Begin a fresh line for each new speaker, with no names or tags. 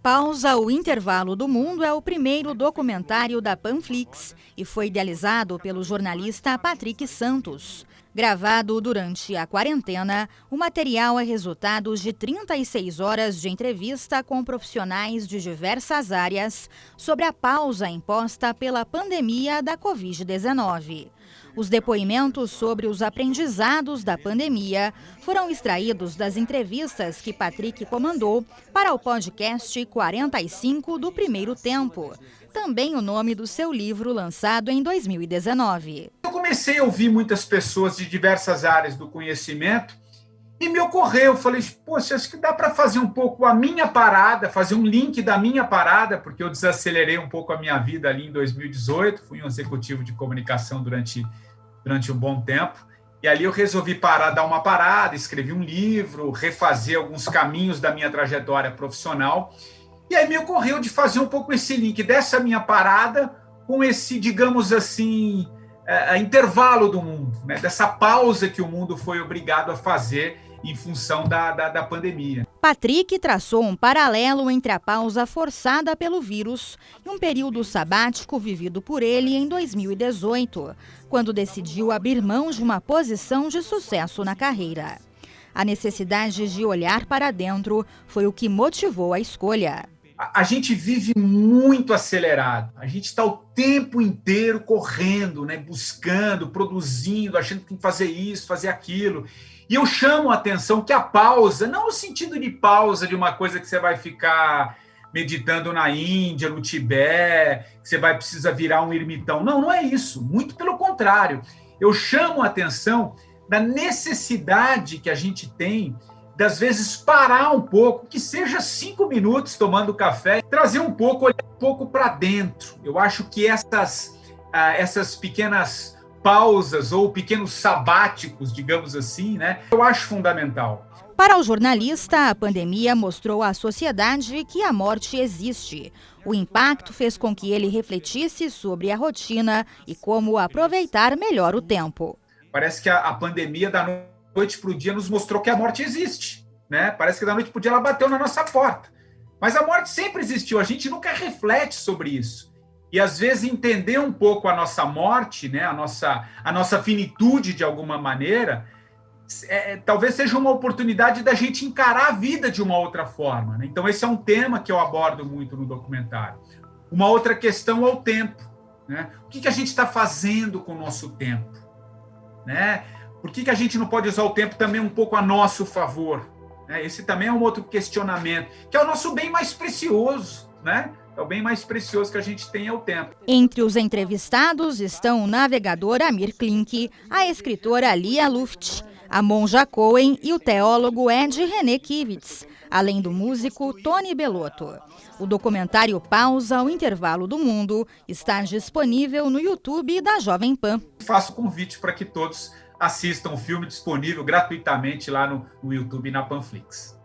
Pausa, o Intervalo do Mundo é o primeiro documentário da Panflix e foi idealizado pelo jornalista Patrick Santos. Gravado durante a quarentena, o material é resultado de 36 horas de entrevista com profissionais de diversas áreas sobre a pausa imposta pela pandemia da Covid-19. Os depoimentos sobre os aprendizados da pandemia foram extraídos das entrevistas que Patrick comandou para o podcast 45 do Primeiro Tempo, também o nome do seu livro lançado em 2019.
Eu comecei a ouvir muitas pessoas de diversas áreas do conhecimento e me ocorreu, eu falei, poxa, acho que dá para fazer um pouco a minha parada, fazer um link da minha parada, porque eu desacelerei um pouco a minha vida ali em 2018, fui um executivo de comunicação durante um bom tempo, e ali eu resolvi dar uma parada, escrevi um livro, refazer alguns caminhos da minha trajetória profissional, e aí me ocorreu de fazer um pouco esse link dessa minha parada com esse, digamos assim, intervalo do mundo, né? Dessa pausa que o mundo foi obrigado a fazer em função da pandemia.
Patrick traçou um paralelo entre a pausa forçada pelo vírus e um período sabático vivido por ele em 2018, quando decidiu abrir mão de uma posição de sucesso na carreira. A necessidade de olhar para dentro foi o que motivou a escolha.
A gente vive muito acelerado, a gente está o tempo inteiro correndo, né, buscando, produzindo, achando que tem que fazer isso, fazer aquilo. E eu chamo a atenção que a pausa, não no sentido de pausa de uma coisa que você vai ficar meditando na Índia, no Tibete, que você vai precisar virar um ermitão. Não, não é isso. Muito pelo contrário. Eu chamo a atenção da necessidade que a gente tem das vezes parar um pouco, que seja 5 minutos tomando café, trazer um pouco, olhar um pouco para dentro. Eu acho que essas pequenas pausas ou pequenos sabáticos, digamos assim, né, eu acho fundamental.
Para o jornalista, a pandemia mostrou à sociedade que a morte existe. O impacto fez com que ele refletisse sobre a rotina e como aproveitar melhor o tempo.
Parece que a pandemia da noite para o dia nos mostrou que a morte existe, né? Parece que da noite para o dia ela bateu na nossa porta. Mas a morte sempre existiu, a gente nunca reflete sobre isso. E, às vezes, entender um pouco a nossa morte, né, a nossa finitude, de alguma maneira, talvez seja uma oportunidade da gente encarar a vida de uma outra forma, né? Então, esse é um tema que eu abordo muito no documentário. Uma outra questão é o tempo, né? O que a gente está fazendo com o nosso tempo, né? Por que a gente não pode usar o tempo também um pouco a nosso favor? Esse também é um outro questionamento, que é o nosso bem mais precioso, né? É o bem mais precioso que a gente tem, é o tempo.
Entre os entrevistados estão o navegador Amir Klink, a escritora Lia Luft, a monja Cohen e o teólogo Ed René Kivitz, além do músico Tony Bellotto. O documentário Pausa, o Intervalo do Mundo está disponível no YouTube da Jovem Pan.
Faço convite para que todos assistam o filme disponível gratuitamente lá no YouTube e na Panflix.